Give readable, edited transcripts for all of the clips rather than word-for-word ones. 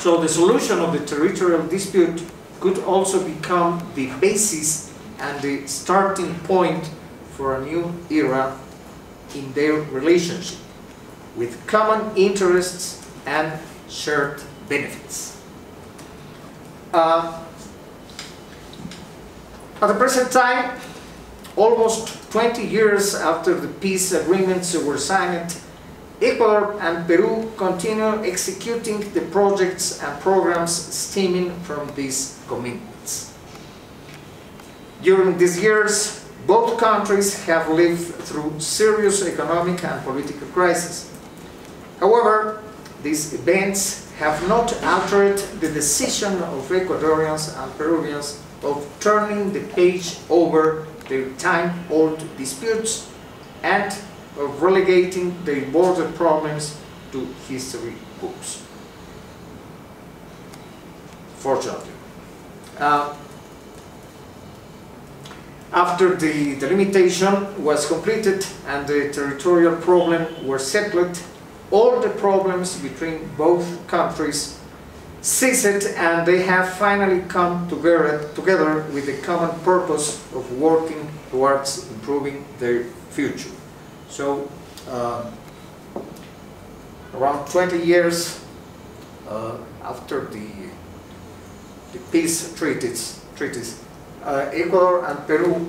So the solution of the territorial dispute could also become the basis and the starting point for a new era in their relationship, with common interests and shared benefits. At the present time, almost 20 years after the peace agreements were signed, Ecuador and Peru continue executing the projects and programs stemming from these commitments. During these years, both countries have lived through serious economic and political crises. However, these events have not altered the decision of Ecuadorians and Peruvians of turning the page over their time-old disputes and of relegating their border problems to history books. Fortunately. After the delimitation was completed and the territorial problem were settled, all the problems between both countries ceased, and they have finally come together with the common purpose of working towards improving their future. So, around 20 years after the peace treaties, Ecuador and Peru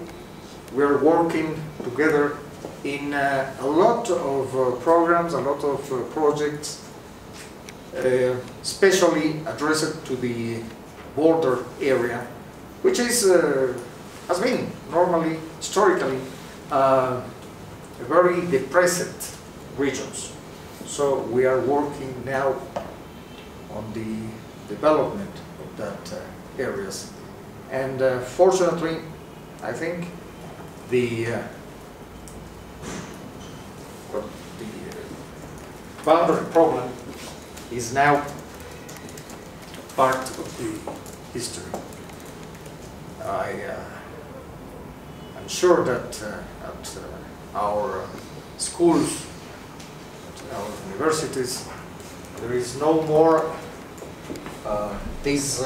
were working together in a lot of programs, a lot of projects, especially addressed to the border area, which is has been normally, historically, very depressed regions. So we are working now on the development of that areas, and fortunately, I think the boundary problem is now part of the history. I'm sure that at our schools, at our universities, there is no more this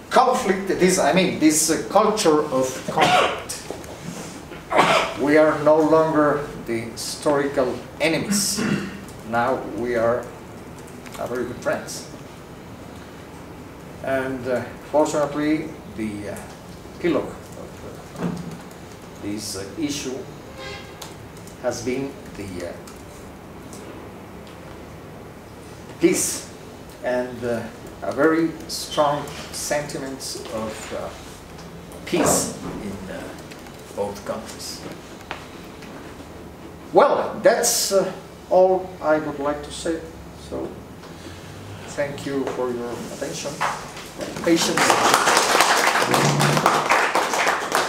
conflict, this culture of conflict. We are no longer the historical enemies. Now we are very good friends. And fortunately, the epilogue of this issue has been the peace and a very strong sentiments of peace in both countries. Well, that's all I would like to say. So, thank you for your attention and patience.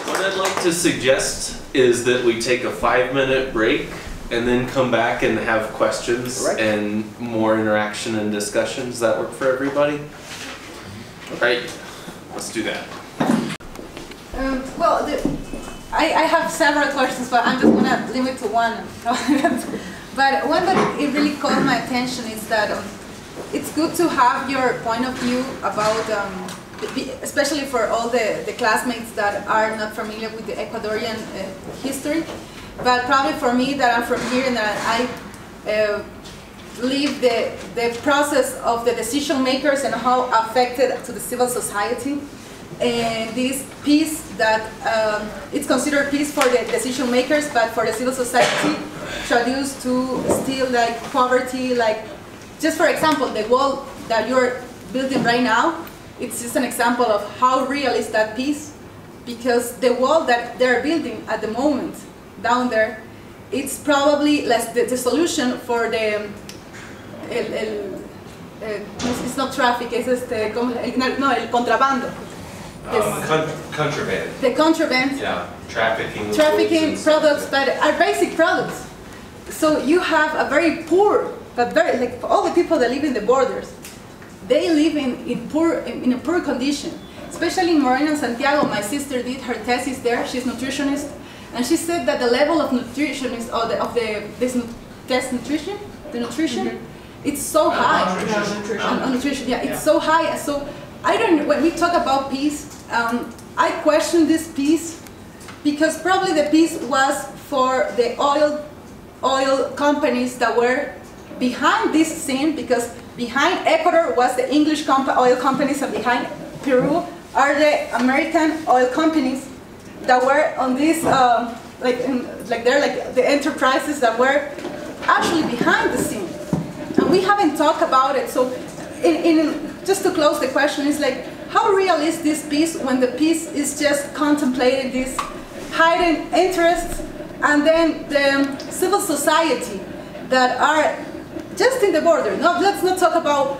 What I'd like to suggest is that we take a 5-minute break and then come back and have questions and more interaction and discussion. Does that work for everybody? All right, let's do that. Well, I have several questions, but I'm just going to limit to one. But one that it really caught my attention is that it's good to have your point of view about, especially for all the classmates that are not familiar with the Ecuadorian history. But probably for me that I'm from here and that I live the process of the decision makers and how affected to the civil society. And this peace that it's considered peace for the decision makers, but for the civil society traduced to still like poverty, like just for example, the wall that you're building right now, it's just an example of how real is that peace, because the wall that they're building at the moment down there, it's probably less the solution for the it's not traffic, es el contrabando. Contraband. The contraband. Yeah, trafficking. Trafficking products that are basic products. So you have a very poor, but very like all the people that live in the borders, they live in a poor condition. Especially in Moreno and Santiago, my sister did her thesis there. She's nutritionist, and she said that the level of nutrition is the nutrition it's so high. On nutrition, yeah, it's so high. So I don't. When we talk about peace, I question this peace because probably the peace was for the oil companies that were behind this scene, because behind Ecuador was the English oil companies, and behind Peru are the American oil companies that were on this, they're like the enterprises that were actually behind the scene. And we haven't talked about it. So just to close the question, is like, how real is this peace when the peace is just contemplating these hidden interests, and then the civil society that are just in the border? No, let's not talk about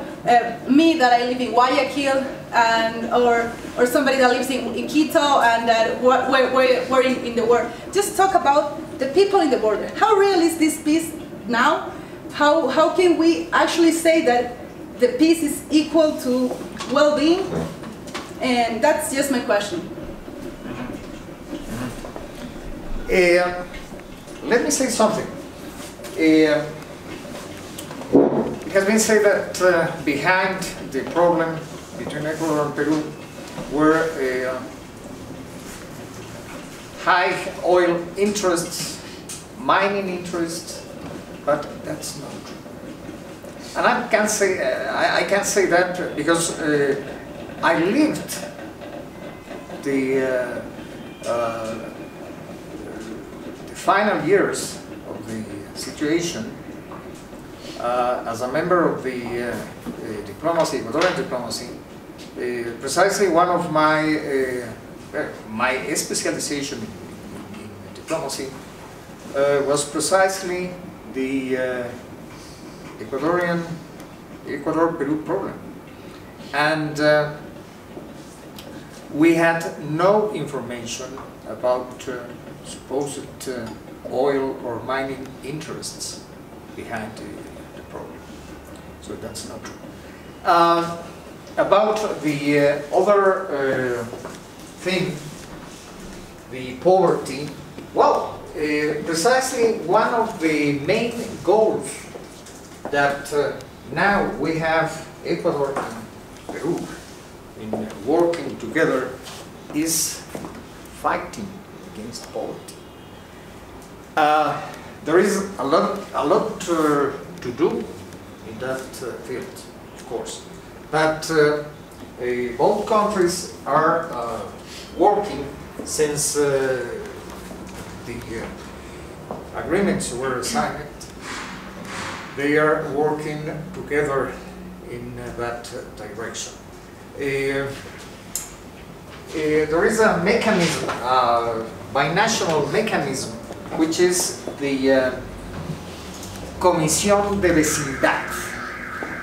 me that I live in Guayaquil, and or somebody that lives in Quito, and that we're in the world. Just talk about the people in the border. How real is this peace now? How can we actually say that the peace is equal to well-being? And that's just my question. Let me say something. It has been said that behind the problem between Ecuador and Peru were high oil interests, mining interests, but that's not true. And I can't say that because I lived the final years of the situation as a member of the diplomacy, Ecuadorian diplomacy. Precisely one of my specialization in diplomacy was precisely the Ecuador-Peru problem. And we had no information about supposed oil or mining interests behind the problem. So that's not true. About the other thing, the poverty, well, precisely one of the main goals that now we have Ecuador and Peru in working together is fighting against poverty. There is a lot to do in that field, of course, but both countries are working since the agreements were signed. They are working together in that direction. There is a mechanism, binational mechanism, which is the Comisión de Vecindad.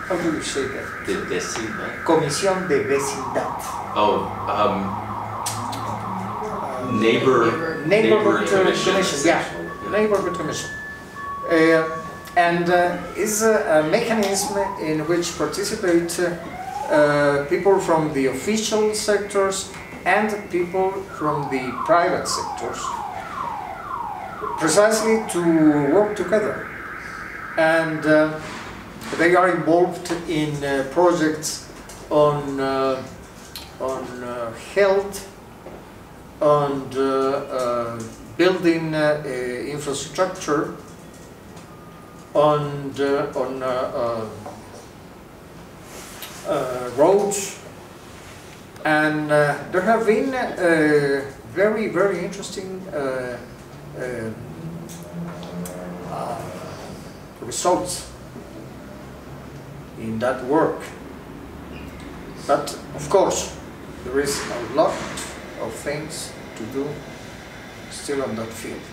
How do you say that? De vecindad? Comisión de Vecindad. Oh, neighborhood commission. Yeah, neighborhood commission. And is a mechanism in which participate people from the official sectors and people from the private sectors, precisely to work together. And they are involved in projects on health, on building infrastructure, on roads, and there have been very, very interesting results in that work. But of course, there is a lot of things to do still on that field.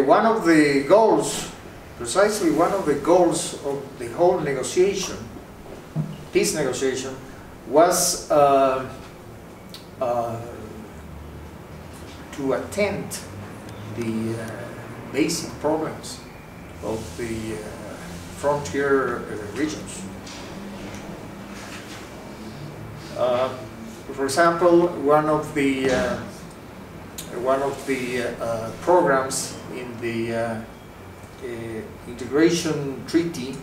One of the goals, precisely one of the goals of the whole negotiation, peace negotiation, was to attend the basic problems of the frontier regions. For example, one of the programs in the integration treaty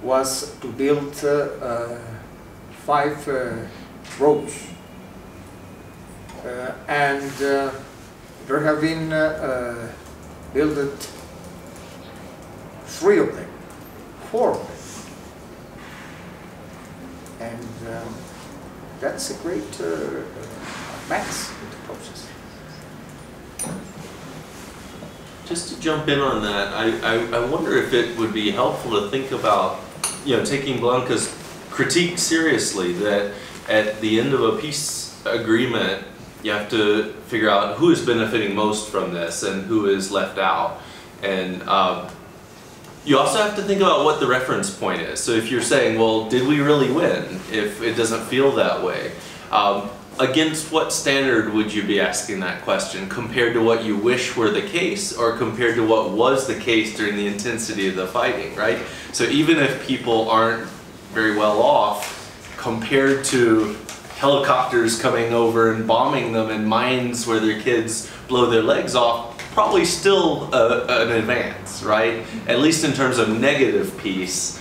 was to build 5 roads. And there have been built 3 of them, 4 of them. And that's a great advance in the process. Just to jump in on that, I wonder if it would be helpful to think about, taking Blanca's critique seriously, that at the end of a peace agreement, you have to figure out who is benefiting most from this and who is left out. And you also have to think about what the reference point is. So if you're saying, well, did we really win, if it doesn't feel that way? Against what standard would you be asking that question, compared to what you wish were the case, or compared to what was the case during the intensity of the fighting, right? So even if people aren't very well off, compared to helicopters coming over and bombing them in mines where their kids blow their legs off, probably still an advance, right? At least in terms of negative peace,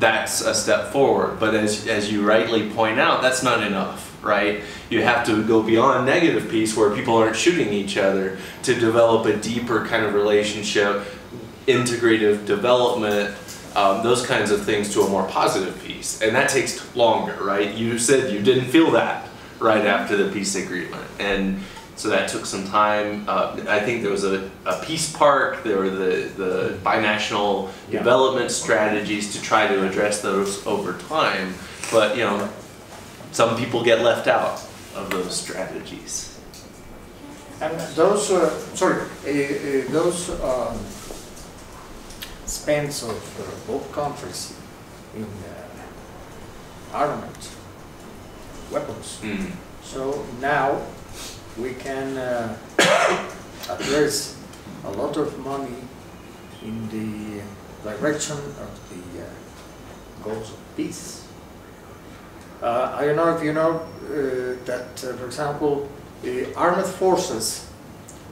that's a step forward. But as you rightly point out, that's not enough, right? You have to go beyond negative peace, where people aren't shooting each other, to develop a deeper kind of relationship, integrative development, those kinds of things, to a more positive peace. And that takes longer, right? You said you didn't feel that right after the peace agreement. And so that took some time. I think there was a peace park, there were the binational development strategies to try to address those over time. But, some people get left out of those strategies. And those, those spends of both countries in armament, weapons. Mm. So now we can address a lot of money in the direction of the goals of peace. I don't know if you know that, for example, the armed forces,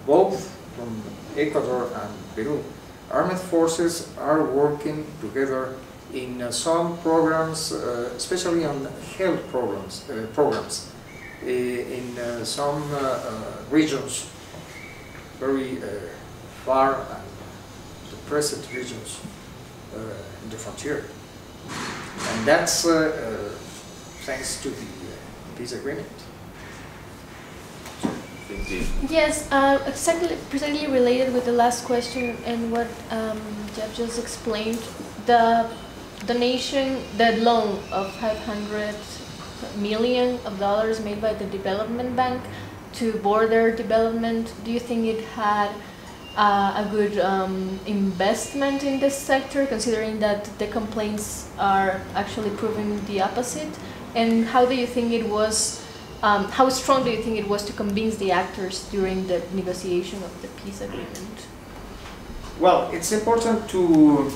both from Ecuador and Peru, armed forces are working together in some programs, especially on health programs, in some regions, very far and depressed regions in the frontier. And that's thanks to the peace agreement. Yes, precisely related with the last question and what Jeff just explained. The donation, the loan of $500 million made by the development bank to border development, do you think it had a good investment in this sector, considering that the complaints are actually proving the opposite? And how do you think it was, how strong do you think it was to convince the actors during the negotiation of the peace agreement? Well, it's important to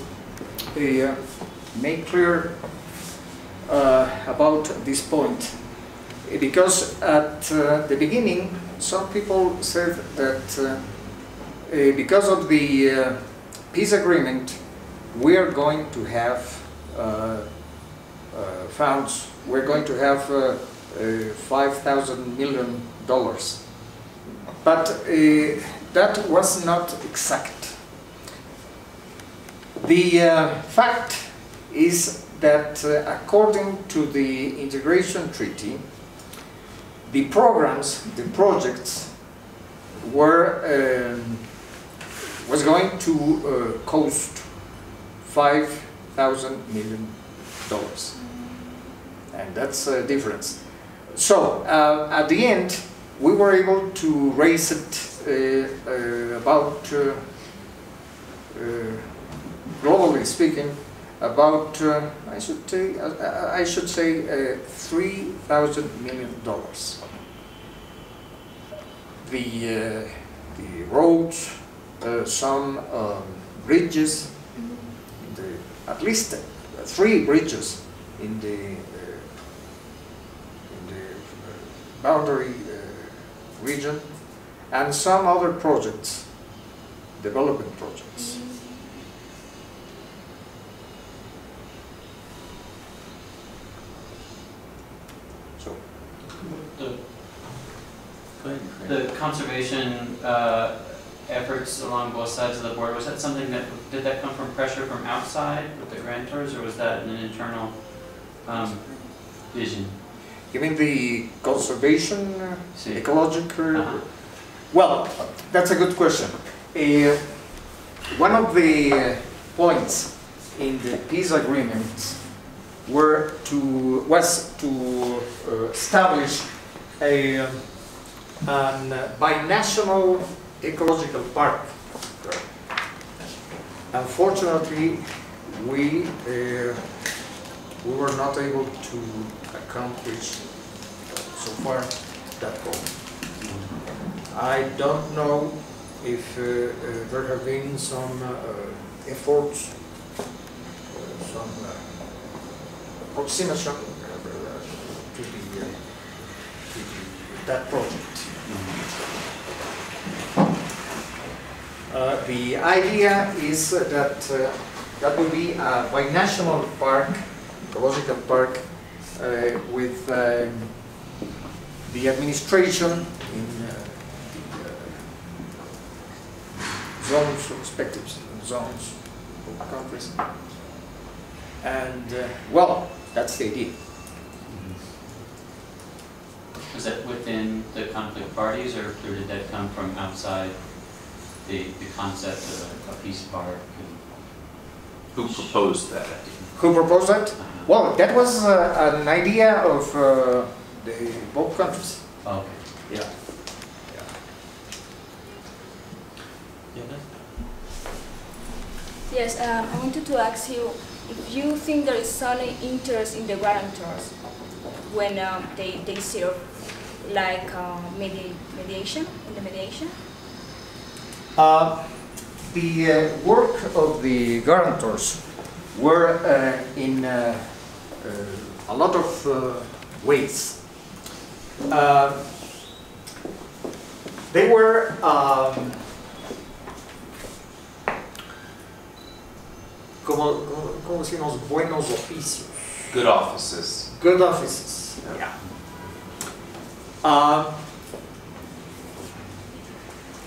make clear about this point, because at the beginning some people said that because of the peace agreement we are going to have funds, we're going to have $5,000 million, but that was not exact. The fact is that according to the integration treaty, the programs, the projects was going to cost $5,000 million, and that's a difference. So at the end, we were able to raise it about, globally speaking, about I should say $3,000 million. The roads, some bridges, at least 3 bridges in the boundary region, and some other projects, development projects. The conservation efforts along both sides of the border, was that something that, did that come from pressure from outside with the grantors, or was that an internal vision? You mean the conservation, Sí. ecological? Well, that's a good question. One of the points in the peace agreement was to establish an binational ecological park. Unfortunately, we were not able to accomplish so far that goal. I don't know if there have been some efforts, some approximation to that project. The idea is that that will be a binational park, ecological park, with the administration in zones, respective zones of countries. And, well, that's the idea. Was that within the conflict parties, or did that come from outside the concept of a peace park? Who proposed that? Who proposed that? Well, that was an idea of the both countries. Oh, okay. Yeah. Yes, I wanted to ask you if you think there is some interest in the guarantors when they serve like mediation, in the mediation? The work of the guarantors were in a lot of ways. They were ¿cómo decimos? Buenos oficios. Good offices. Good offices, yeah.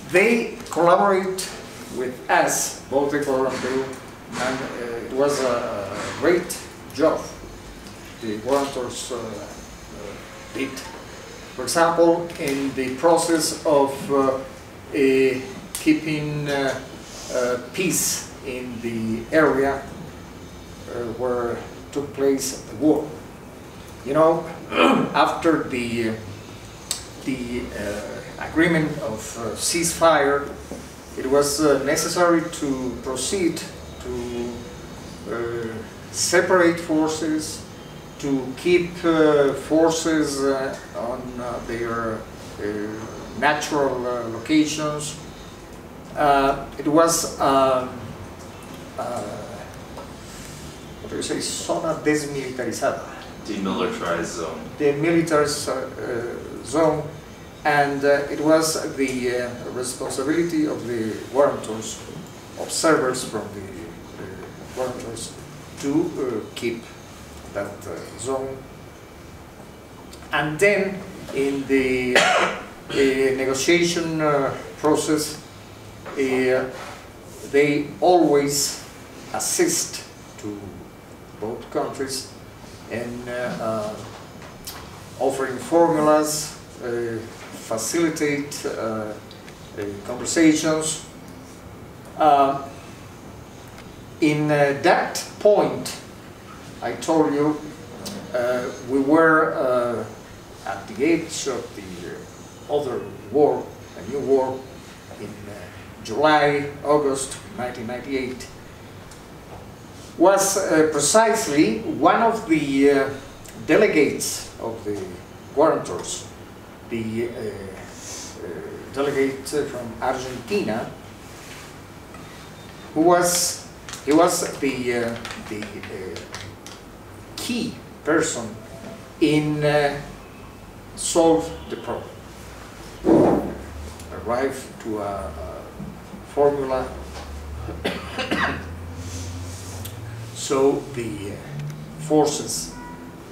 They collaborate with us, both Ecuador and Peru, and it was a great job the guarantors did. For example, in the process of keeping peace in the area where took place the war. You know, after the agreement of ceasefire, it was necessary to proceed to separate forces, to keep forces on their natural locations. It was what do you say, zona desmilitarizada. Demilitarized zone. Demilitarized zone, and it was the responsibility of the guarantors, observers from the guarantors, to keep that zone. And then in the negotiation process, they always assist to both countries in offering formulas, facilitate conversations. In that point, I told you, we were at the edge of the other war, a new war, in July, August 1998, was precisely one of the delegates of the guarantors, the delegate from Argentina, he was the key person in solve the problem, arrive to a formula. So the forces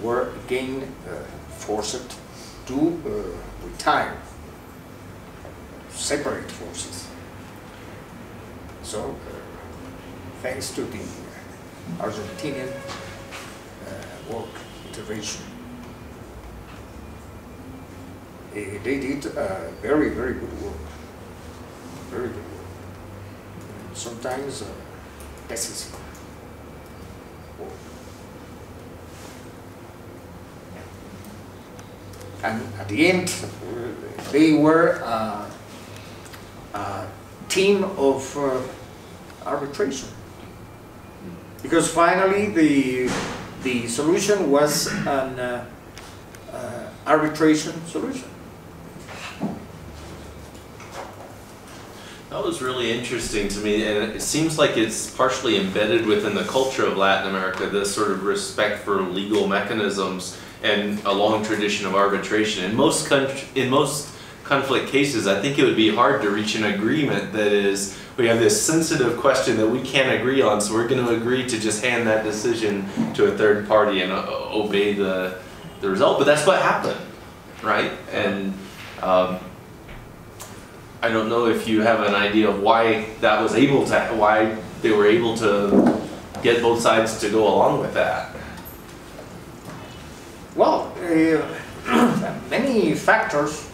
were again forced to retire, separate forces. So, thanks to the Argentinian work intervention, they did very, very good work. Very good work. Sometimes decisive work. And at the end, they were a team of arbitration. Because finally the solution was an arbitration solution. That was really interesting to me, and it seems like it's partially embedded within the culture of Latin America, this sort of respect for legal mechanisms and a long tradition of arbitration. In most conflict cases, I think it would be hard to reach an agreement that is, we have this sensitive question that we can't agree on, so we're going to agree to just hand that decision to a third party and obey the result. But that's what happened, right? And I don't know if you have an idea of why that was able to, why they were able to get both sides to go along with that. Well, many factors,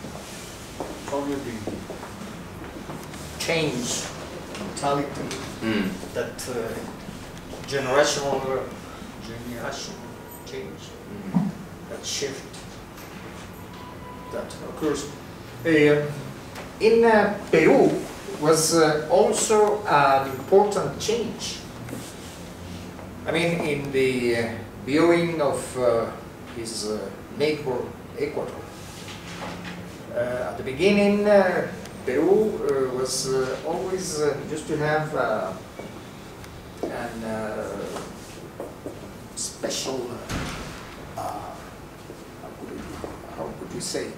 probably the change mentality, that generational change, that shift that occurs. In Peru was also an important change. I mean, in the viewing of his neighbor Ecuador. At the beginning, Peru was always used to have an special, how could you say,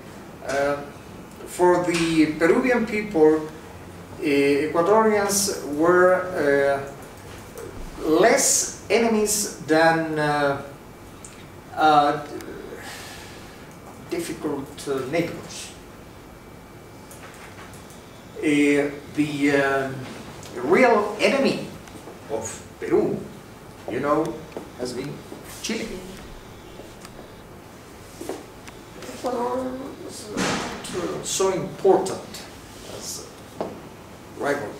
for the Peruvian people, Ecuadorians were less enemies than difficult neighbors. The real enemy of Peru, you know, has been Chile. Ecuador was not so important as a rival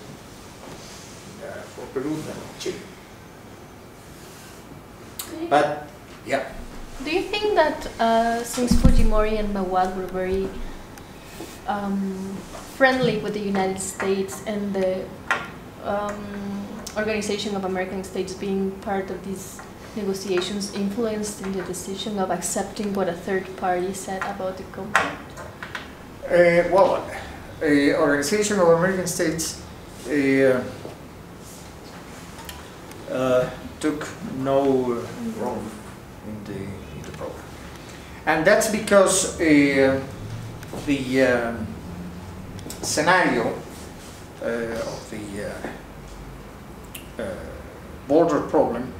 for Peru than Chile. But, yeah. Do you think that since Fujimori and Mawad were very friendly with the United States and the Organization of American States being part of these negotiations influenced in the decision of accepting what a third party said about the conflict? Well, Organization of American States took no role in the program, and that's because the scenario of the border problem,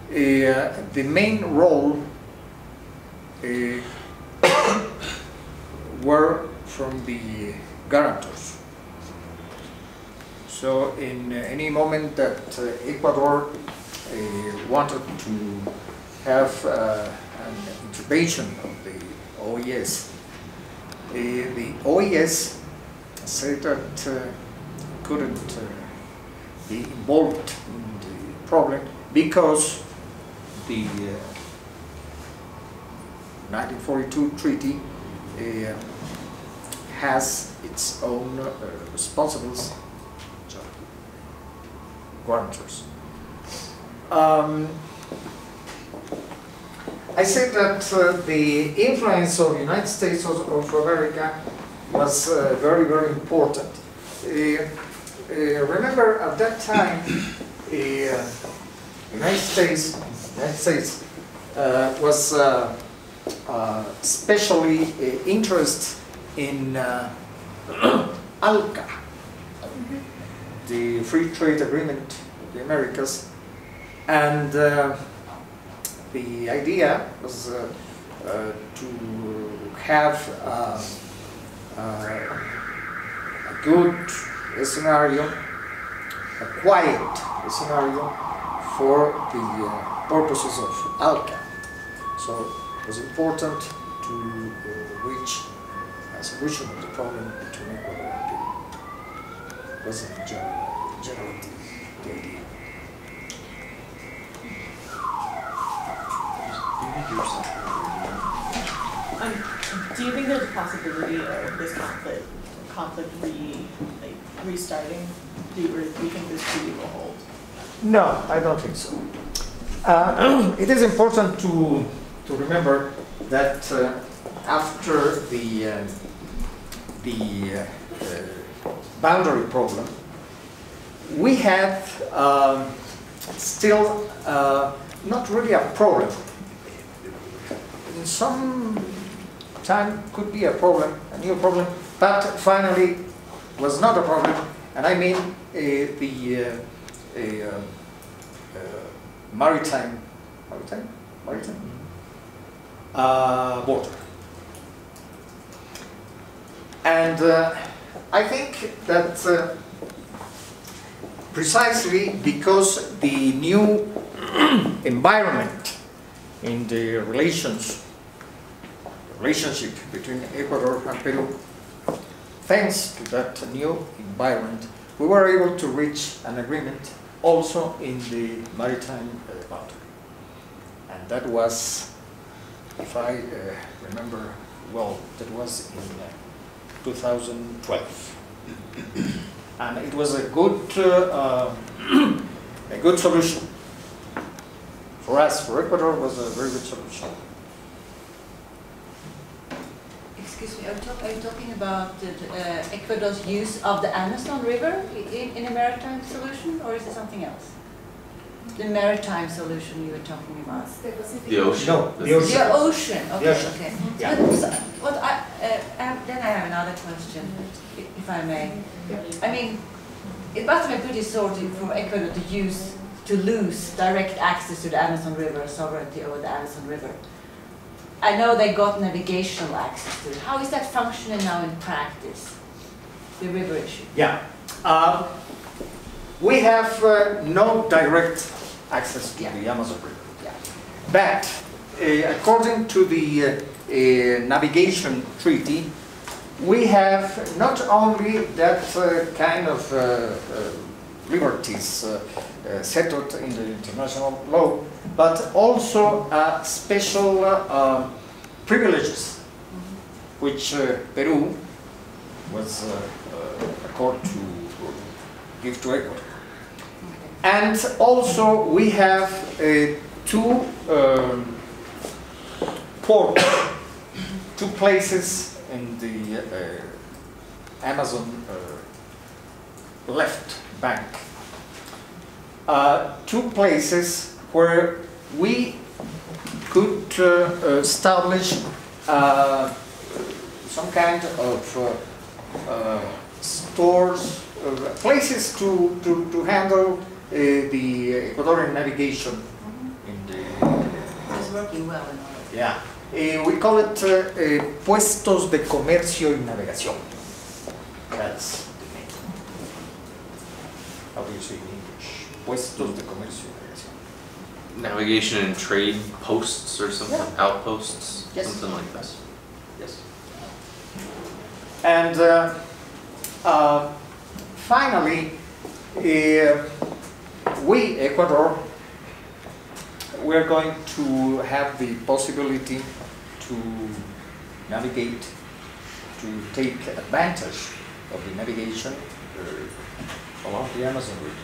the main role were from the guarantors. So in any moment that Ecuador wanted to have an intervention of the OES, the OES said that couldn't be involved in the problem because the 1942 treaty has its own responsibles, guarantors. I said that the influence of the United States of America was very, very important. Remember, at that time, the United States was especially interested in ALCA, the Free Trade Agreement of the Americas, and the idea was have a good scenario, a quiet scenario for the purposes of ALCA. So it was important to reach a solution of the problem between Ecuador and Peru. It was generally the idea. Do you think there's a possibility of this conflict restarting? Do you think this treaty will hold? No, I don't think so. It is important to remember that after the boundary problem, we have still not really a problem. In some time could be a problem, a new problem, but finally was not a problem, and I mean the maritime border. And I think that precisely because the new environment in the relationship between Ecuador and Peru, thanks to that new environment, we were able to reach an agreement also in the maritime boundary. And that was, if I remember well, that was in 2012. And it was a good solution. For us, for Ecuador, it was a very good solution. Excuse me, are you talking about Ecuador's use of the Amazon River in a maritime solution, or is it something else? The maritime solution you were talking about? The ocean. No, the ocean. The ocean, okay, The ocean. okay. Yeah. But then I have another question, if I may. I mean, it must have been pretty sorted for Ecuador to lose direct access to the Amazon River, sovereignty over the Amazon River. I know they got navigational access to it. How is that functioning now in practice, the river issue? Yeah. We have no direct access to the Amazon River. Yeah. But according to the navigation treaty, we have not only that kind of liberties settled in the international law, but also special privileges, which Peru was accorded to give to Ecuador. And also we have two ports, two places in the Amazon left bank. Two places where we could establish some kind of stores, places to handle the Ecuadorian navigation in the... It's working well in all. Yeah. We call it puestos de comercio y navegación. That's the name. How do you say in English? Puestos de comercio y navegación. Navigation and trade posts or something, Yeah. outposts, Yes. something like this. Yes. And finally, we, Ecuador, we're going to have the possibility to navigate, to take advantage of the navigation along the Amazon River.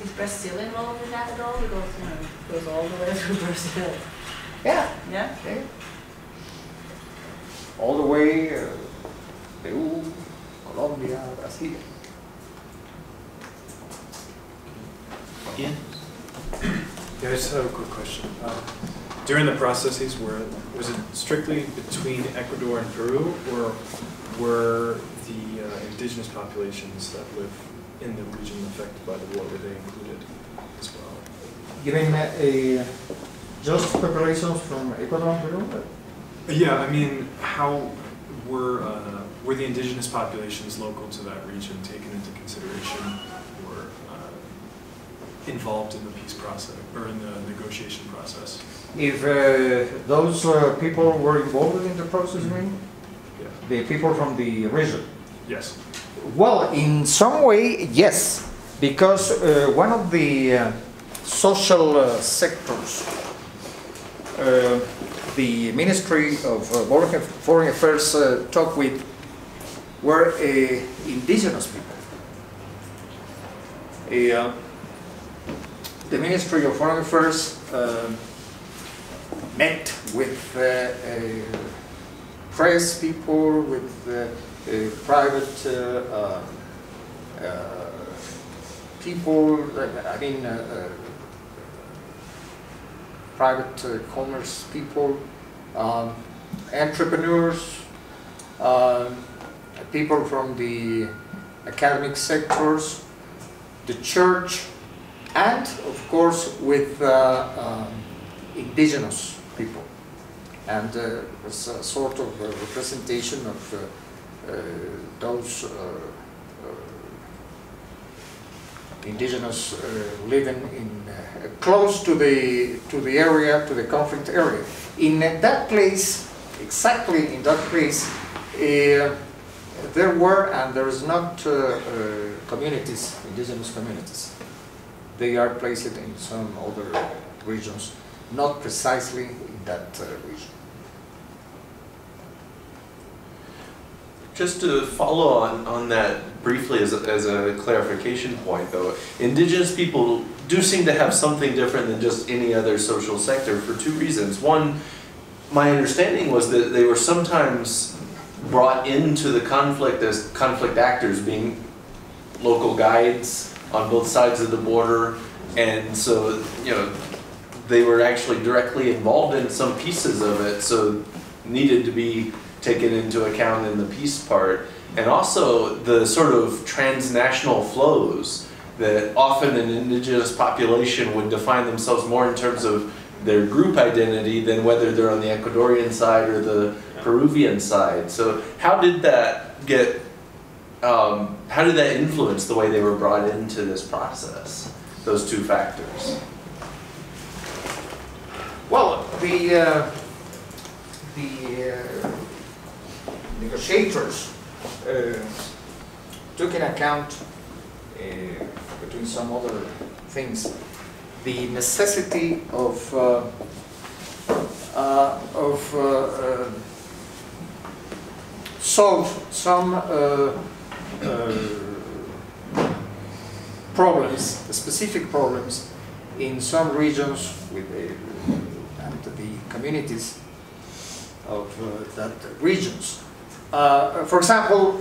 Is Brazil involved in that at all? Because, you know, it goes all the way through Brazil. Yeah. Yeah? Okay. All the way, Peru, Colombia, Brazil. Ian? Yeah, I just have a quick question. During the processes, was it strictly between Ecuador and Peru, or were the indigenous populations that live in the region affected by the war, were they included as well? You mean Just populations from Ecuador and Peru? Yeah, I mean, how were the indigenous populations local to that region taken into consideration or involved in the peace process or in the negotiation process? If those people were involved in the process, you mean? Yeah. The people from the region? Yes. Well, in some way, yes, because one of the social sectors, the Ministry of Foreign Affairs talked with were indigenous people. The Ministry of Foreign Affairs met with press people, with private people, I mean private commerce people, entrepreneurs, people from the academic sectors, the church, and of course with indigenous people. And it was a sort of a representation of those indigenous living in close to the area, to the conflict area. In that place, exactly in that place, there were and there is not communities, indigenous communities. They are placed in some other regions, not precisely in that region. Just to follow on that briefly as a clarification point though, indigenous people do seem to have something different than just any other social sector for two reasons. One, my understanding was that they were sometimes brought into the conflict as conflict actors, being local guides on both sides of the border, and so, you know, they were actually directly involved in some pieces of it, so needed to be taken into account in the peace part. And also the sort of transnational flows that often an indigenous population would define themselves more in terms of their group identity than whether they're on the Ecuadorian side or the Peruvian side. So how did that get, how did that influence the way they were brought into this process, those two factors? Well, the negotiators took in account, between some other things, the necessity of solve some problems, specific problems in some regions with and the communities of that regions. For example,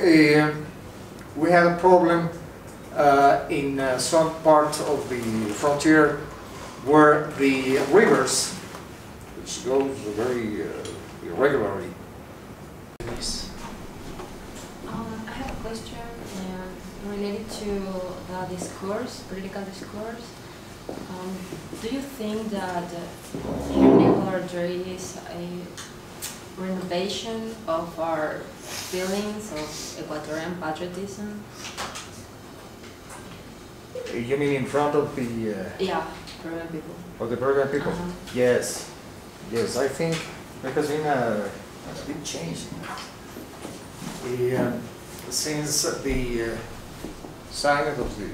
we had a problem in some part of the frontier where the rivers, which goes very irregularly. I have a question related to the discourse, political discourse. Do you think that here in Ecuador there is a renovation of our feelings of Ecuadorian patriotism? You mean in front of the yeah, Peruvian people. of the Peruvian people? Yes, yes. I think there has been a big change since the signing of the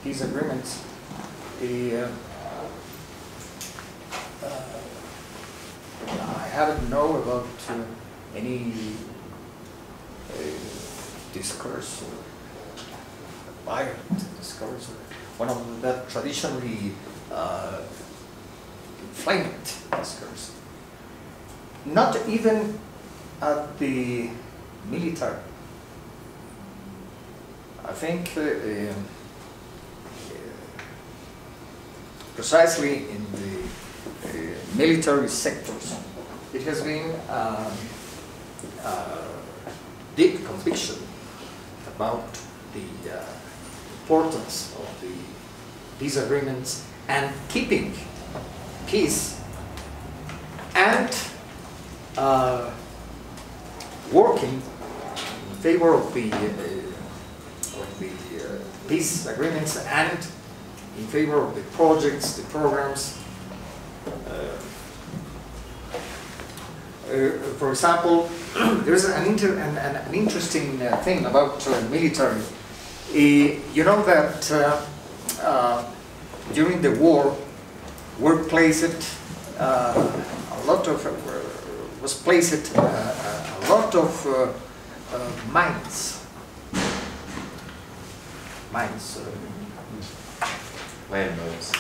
peace agreements. I haven't known about any discourse or violent discourse, or one of that traditionally inflamed discourse. Not even at the military. I think precisely in the military sectors, it has been deep conviction about the importance of the peace agreements and keeping peace and working in favor of the peace agreements and in favor of the projects, the programs. For example, there's an interesting thing about military. You know that during the war were placed was placed a lot of mines. Landmines.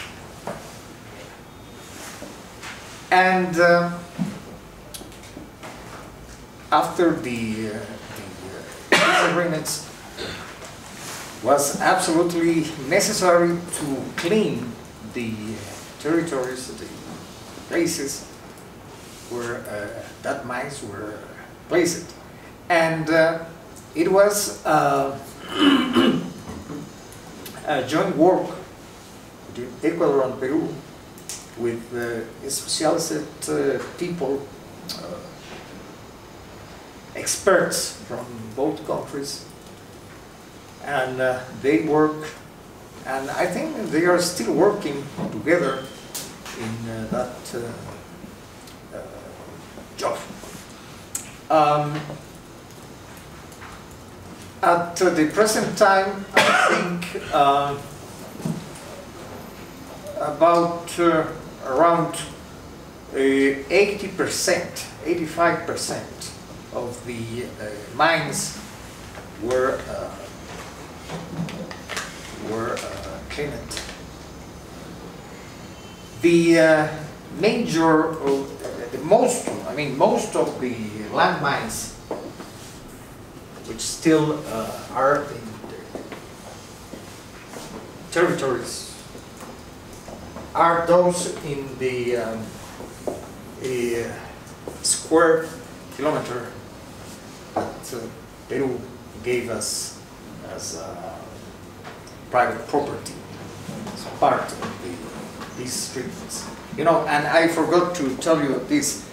And after the peace agreements, was absolutely necessary to clean the territories, the places where that mines were placed. And it was a joint work between Ecuador and Peru with specialized people, experts from both countries, and they work, and I think they are still working together in that job. At the present time, I think about around 80%, 85% of the mines were cleaned. The major, most of the landmines which still are in the territories are those in the square kilometer that Peru gave us as private property, as part of these treaties. You know, and I forgot to tell you this,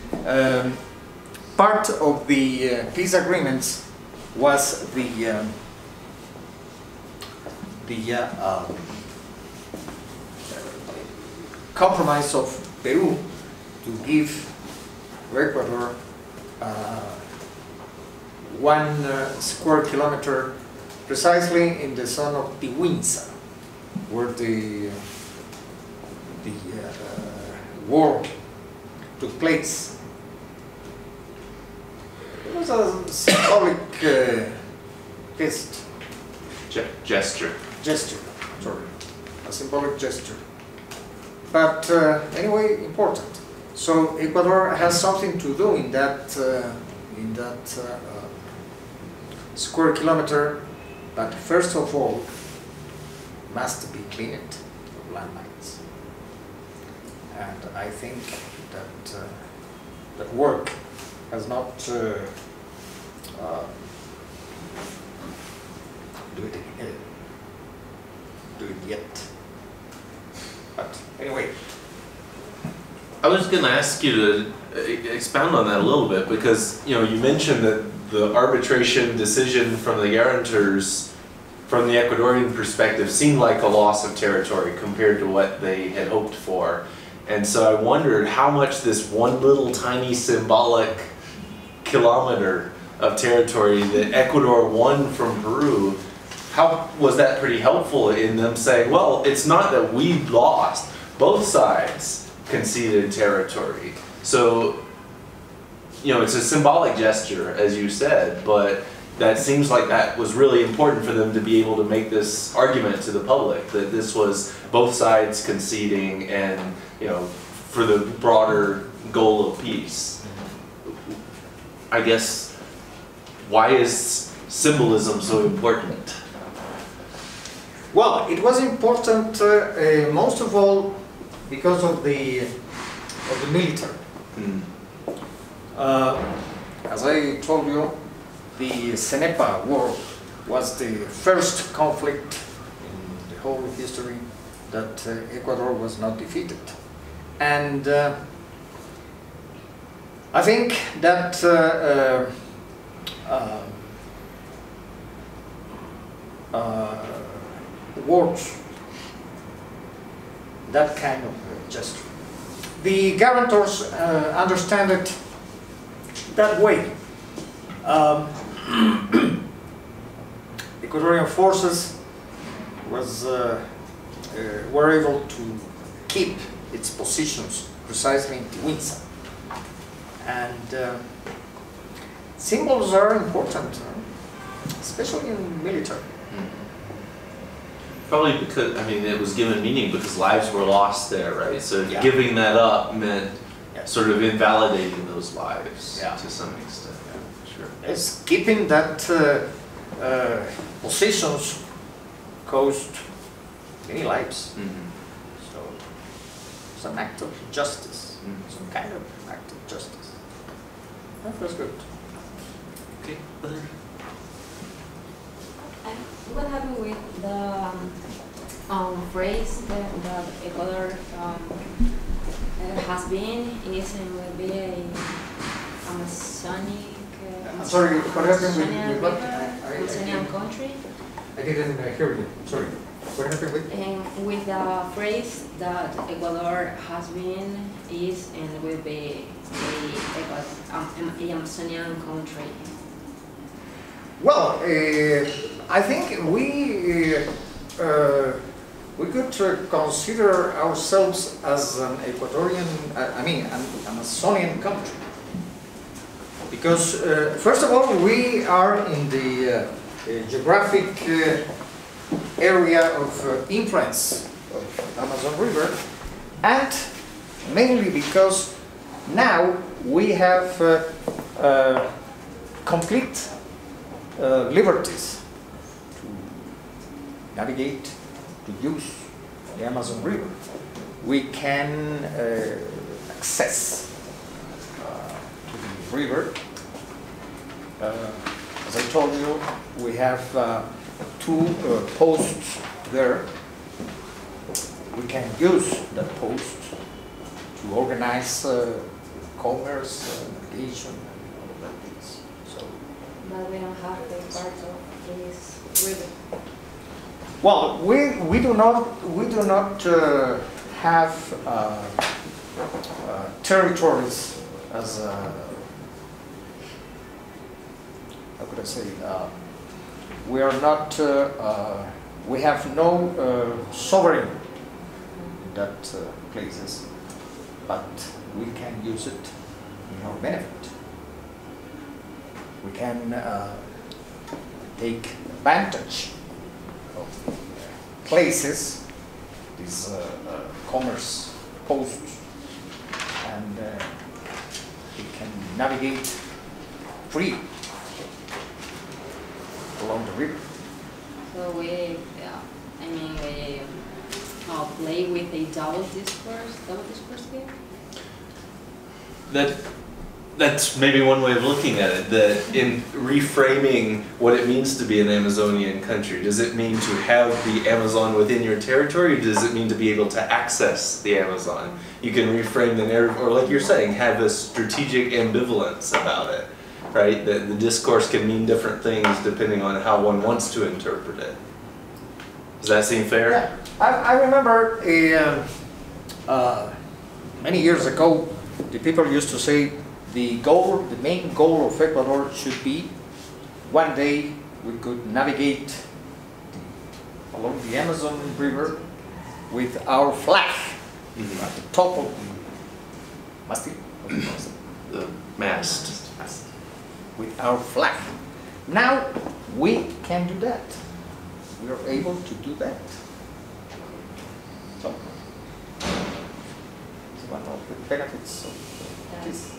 part of the peace agreements was the compromise of Peru to give Ecuador 1 square kilometer precisely in the zone of Piguinza, where the war took place. It was a symbolic gesture. Sorry, a symbolic gesture. But anyway, important. So Ecuador has something to do in that square kilometer, but first of all, must be cleaned of landmines. And I think that that work has not do it yet. But anyway. I was going to ask you to expound on that a little bit, because you mentioned that the arbitration decision from the guarantors, from the Ecuadorian perspective, seemed like a loss of territory compared to what they had hoped for. And so I wondered how much this one little tiny symbolic kilometer of territory that Ecuador won from Peru, how was that pretty helpful in them saying, well, it's not that we lost, both sides conceded territory. So, it's a symbolic gesture, as you said, but that seems like that was really important for them to be able to make this argument to the public, that this was both sides conceding and, for the broader goal of peace. I guess, why is symbolism so important? Well, it was important most of all because of the military. As I told you, the Cenepa War was the first conflict in the whole history that Ecuador was not defeated. And I think that words that kind of gesture. The guarantors understand it that way. Ecuadorian forces were able to keep its positions precisely in Tiwinsa. And symbols are important, especially in military. Probably because, I mean, it was given meaning because lives were lost there, right? So Yeah. giving that up meant Yes. sort of invalidating those lives Yeah. to some extent. Yeah, sure. Yes, keeping that positions cost many lives. So it's an act of justice, some kind of act of justice. That was good. Okay. What happened with the phrase that Ecuador has been, is, and will be a Amazonic, I'm sorry, what happened with what? Amazonian country? I didn't hear you, sorry. What happened with? And with the phrase that Ecuador has been, is, and will be a Amazonian country. Well, I think we could consider ourselves as an Ecuadorian, an Amazonian country. Because, first of all, we are in the geographic area of influence of Amazon River, and mainly because now we have complete liberties to navigate, to use the Amazon River. We can access to the river. As I told you, we have two posts there. We can use that post to organize commerce, navigation, and all of that things. So. But we don't have the part of this river. Well, we do not have territories as how could I say? We are not. We have no sovereign in that places, but we can use it in our benefit. We can take advantage of places, these commerce posts, and we can navigate free along the river. So we play with a double discourse here? That's maybe one way of looking at it, that in reframing what it means to be an Amazonian country, does it mean to have the Amazon within your territory, or does it mean to be able to access the Amazon? You can reframe the narrative, or like you're saying, have a strategic ambivalence about it, right? The discourse can mean different things depending on how one wants to interpret it. Does that seem fair? Yeah. I remember many years ago, the people used to say the main goal of Ecuador should be one day we could navigate along the Amazon River with our flag at the top of The mast. with our flag. Now we can do that. We are able to do that. So it's one of the benefits of this.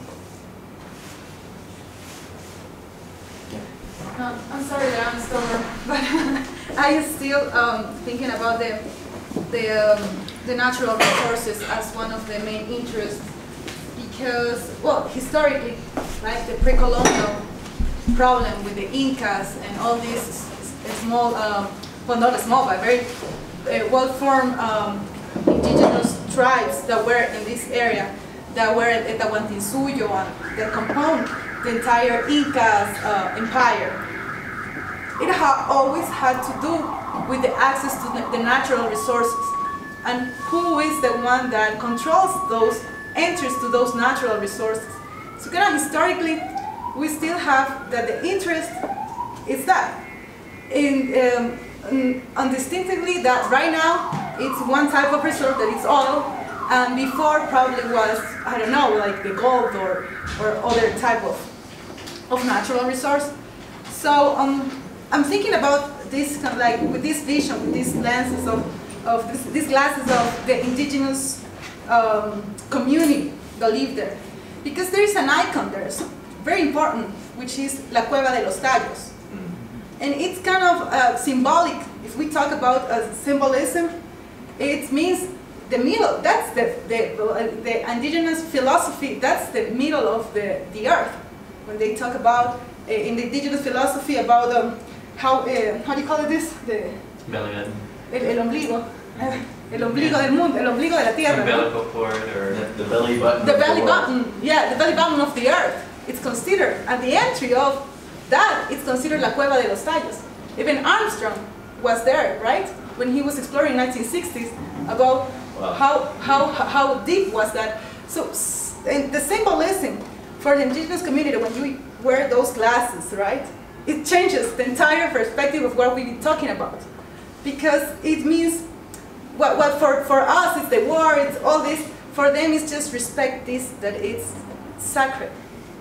I'm sorry that I'm stubborn, but I am still thinking about the natural resources as one of the main interests, because, well, historically, like the pre-colonial problem with the Incas and all these small, well, not small, but very well-formed indigenous tribes that were in this area, that were at Tahuantinsuyo and that composed the entire Inca's empire. It always had to do with the access to the natural resources, and who is the one that controls those entries to those natural resources. So kind of historically, we still have that the interest is that. Undistinctively, that right now it's one type of resource that is oil, and before probably was, I don't know, like the gold or other type of natural resource. So I'm thinking about this kind of like with this vision, with these lenses these glasses of the indigenous community that live there, because there is an icon there, so very important, which is La Cueva de los Tallos. And it's kind of symbolic. If we talk about symbolism, it means the middle. That's the indigenous philosophy. That's the middle of the earth. When they talk about in the indigenous philosophy about how do you call it this? The belly button. El ombligo. El ombligo del mundo. El ombligo de la tierra. Umbilical cord or the belly button. The belly button. Yeah, the belly button of the earth. It's considered at the entry of that, it's considered La Cueva de los Tallos. Even Armstrong was there, right? When he was exploring in 1960s about how deep was that. So and the symbolism for the indigenous community when you wear those glasses, right? It changes the entire perspective of what we've been talking about. Because it means, what for us it's the war, it's all this, for them it's just respect this, that it's sacred,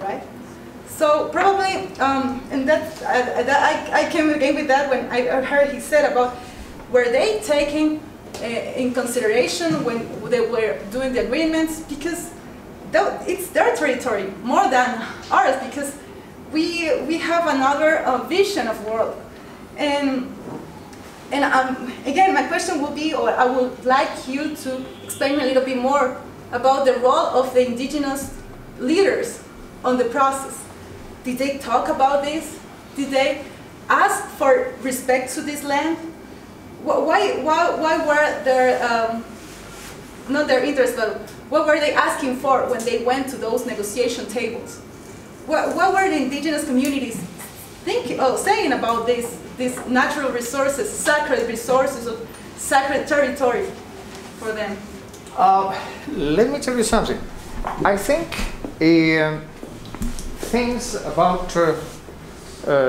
right? So probably, and that I came again with that when I heard he said about, were they taking in consideration when they were doing the agreements, because it's their territory more than ours, because we have another vision of world. And again, my question will be, or I would like you to explain a little bit more about the role of the indigenous leaders on the process. Did they talk about this? Did they ask for respect to this land? Why were there, not their interests, but what were they asking for when they went to those negotiation tables? What were the indigenous communities saying about these natural resources, sacred resources of sacred territory for them? Let me tell you something. I think things about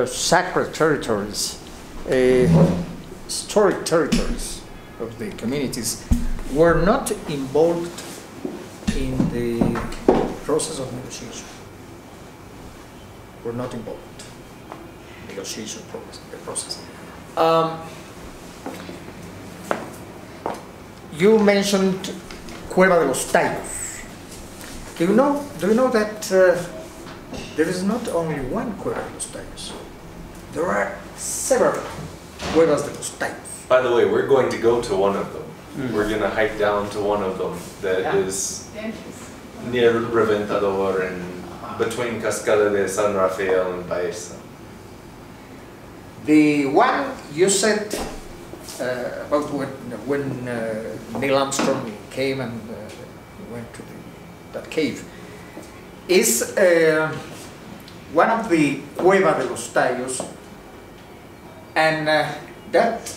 sacred territories, historic territories of the communities were not involved in the process of negotiation. Were not involved in the negotiation process. You mentioned Cueva de los Tallos. Do you know that there is not only one Cueva de los Tallos? There are several Cuevas de los Tallos. By the way, we're going to go to one of them. We're going to hike down to one of them that is near Reventador and between Cascada de San Rafael and Baeza. The one you said about when Neil Armstrong came and went to that cave is one of the Cueva de los Tallos, and that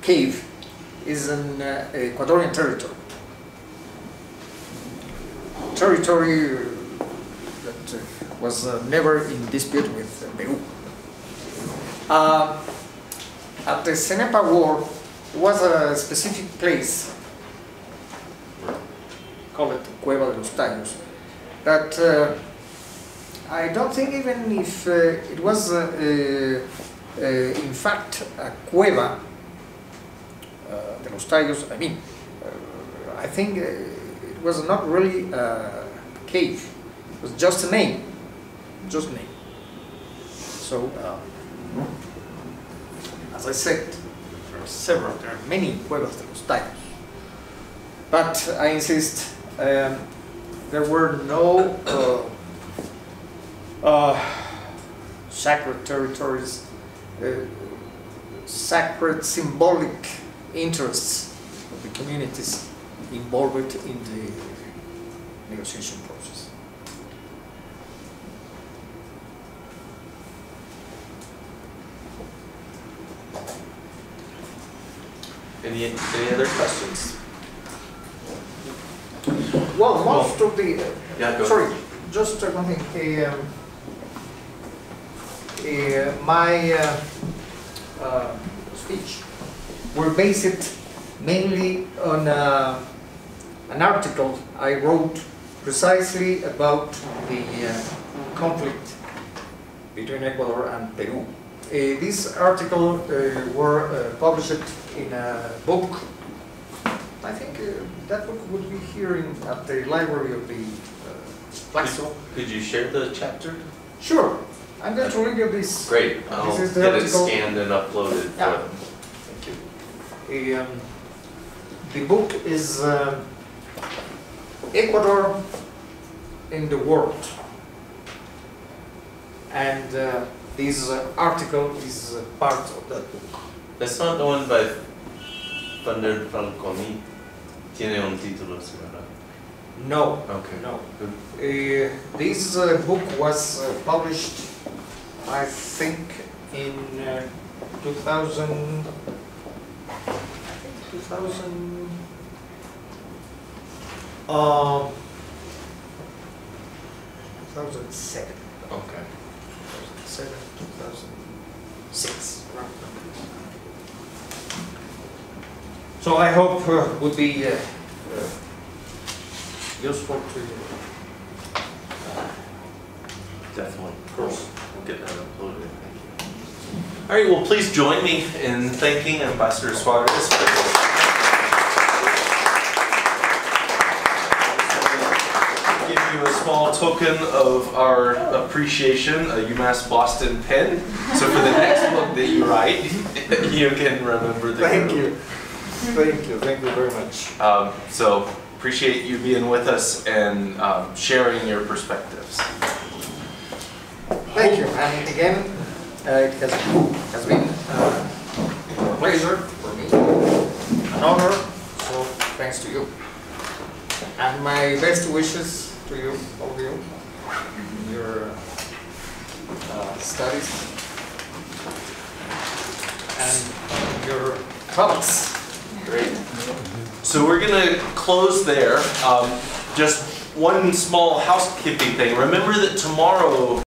cave is an Ecuadorian territory. Territory that was never in dispute with Peru. At the Cenepa War, it was a specific place, call it Cueva de los Tallos, that I don't think even if it was in fact a cueva de los Tallos, I mean, I think it was not really a cave, it was just a name, just a name. So, as I said, there are many Cuevas de los Tallos. But I insist, there were no sacred territories, sacred symbolic interests of the communities involved in negotiation process. Any other questions? Well, most of the, Yeah, go. sorry, just one thing. My speech were based mainly on an article I wrote precisely about the conflict between Ecuador and Peru. This article were published in a book. I think that book would be here at the library of the Plaxo. Could you share the chapter? Sure. I'm going to read you this. Great. I'll This is the get it article. scanned and uploaded for Yeah. them. Thank you. The book is Ecuador in the World. And this article is part of that book. That's not the one by Thunder Falconi. Tiene un título, ¿verdad? No. Okay. No. This book was published, I think, in 2000. 2007. Okay. 2007, 2006. So I hope would be useful to you. Definitely. Of course. We'll get that uploaded. Thank you. All right. Well, please join me in thanking Ambassador Suarez for give you a small token of our appreciation, a UMass Boston pen. So for the next book that you write, you can remember the Thank group. you. Thank you. Thank you very much. So appreciate you being with us and sharing your perspectives. Thank you. And again, it has been a pleasure for me, an honor. So thanks to you. And my best wishes to you, all of you, in your studies and your travels. Great. So we're going to close there. Just one small housekeeping thing. Remember that tomorrow